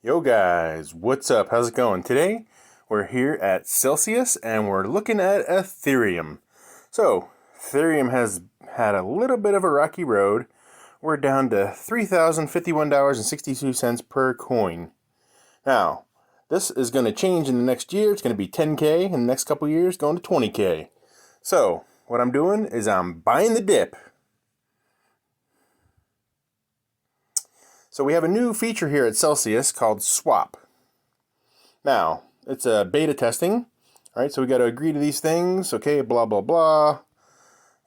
Yo guys, what's up? How's it going? Today we're here at Celsius and we're looking at Ethereum. So, Ethereum has had a little bit of a rocky road. We're down to $3,051.62 per coin. Now, this is going to change in the next year. It's going to be 10K in the next couple years, going to 20K. So, what I'm doing is I'm buying the dip. So we have a new feature here at Celsius called Swap. Now, it's a beta testing. All right, so we got to agree to these things. Okay, blah, blah, blah.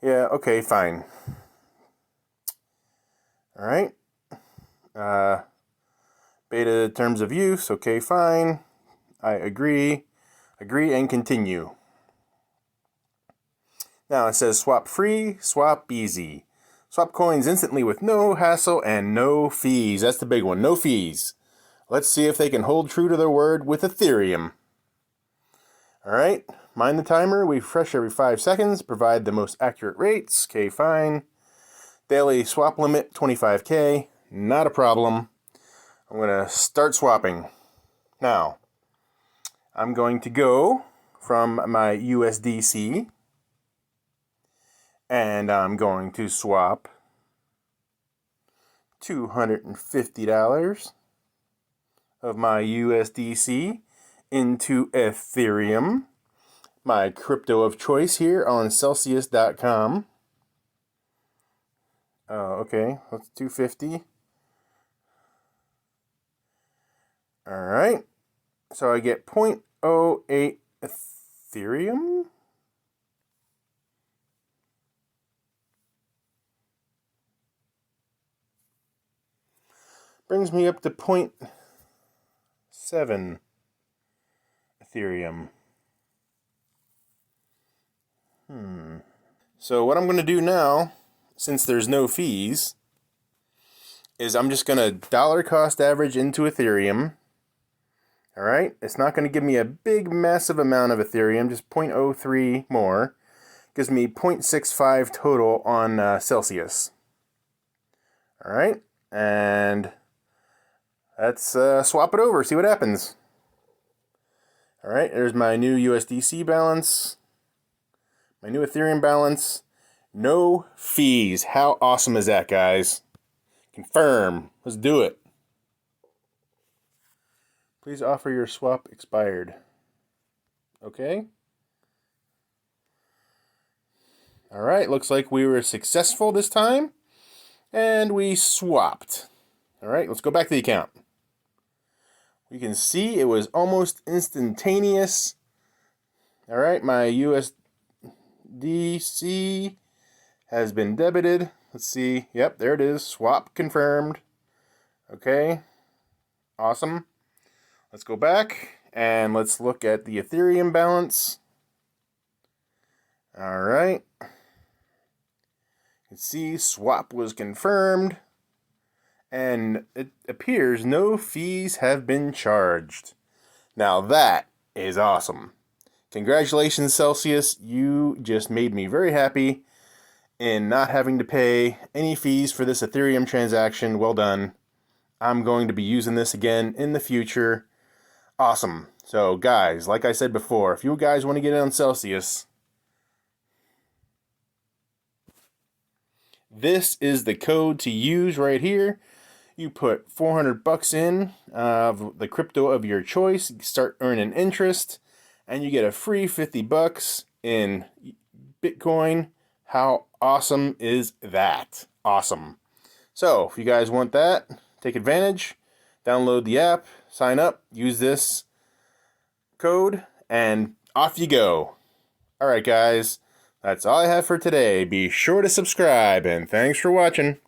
Yeah, okay, fine. All right. Beta terms of use. Okay, fine. I agree. Agree and continue. Now it says swap free, swap easy. Swap coins instantly with no hassle and no fees. That's the big one, no fees. Let's see if they can hold true to their word with Ethereum. Alright, mind the timer. We refresh every 5 seconds. Provide the most accurate rates. Okay, fine. Daily swap limit, 25K. Not a problem. I'm going to start swapping. Now, I'm going to go from my USDC. And I'm going to swap $250 of my USDC into Ethereum, my crypto of choice here on Celsius.com. Okay, that's $250. All right, so I get 0.08 Ethereum. Brings me up to 0.7 Ethereum. So what I'm going to do now, since there's no fees, is I'm just going to dollar cost average into Ethereum. Alright, it's not going to give me a big massive amount of Ethereum, just 0.03 more. Gives me 0.65 total on Celsius. Alright, and let's swap it over, see what happens. Alright, there's my new USDC balance. My new Ethereum balance. No fees. How awesome is that, guys? Confirm. Let's do it. Please offer your swap expired. Okay. Alright, looks like we were successful this time. And we swapped. Alright, let's go back to the account. You can see it was almost instantaneous. Alright, my USDC has been debited. Let's see. Yep, there it is. Swap confirmed. Okay. Awesome. Let's go back and let's look at the Ethereum balance. Alright. You can see swap was confirmed. And it appears no fees have been charged. Now that is awesome. Congratulations, Celsius. You just made me very happy in not having to pay any fees for this Ethereum transaction. Well done. I'm going to be using this again in the future. Awesome. So, guys, like I said before, if you guys want to get in on Celsius, this is the code to use right here. You put $400 in of the crypto of your choice, start earning interest, and you get a free $50 in Bitcoin. How awesome is that? Awesome. So, if you guys want that, take advantage, download the app, sign up, use this code, and off you go. Alright guys, that's all I have for today. Be sure to subscribe, and thanks for watching.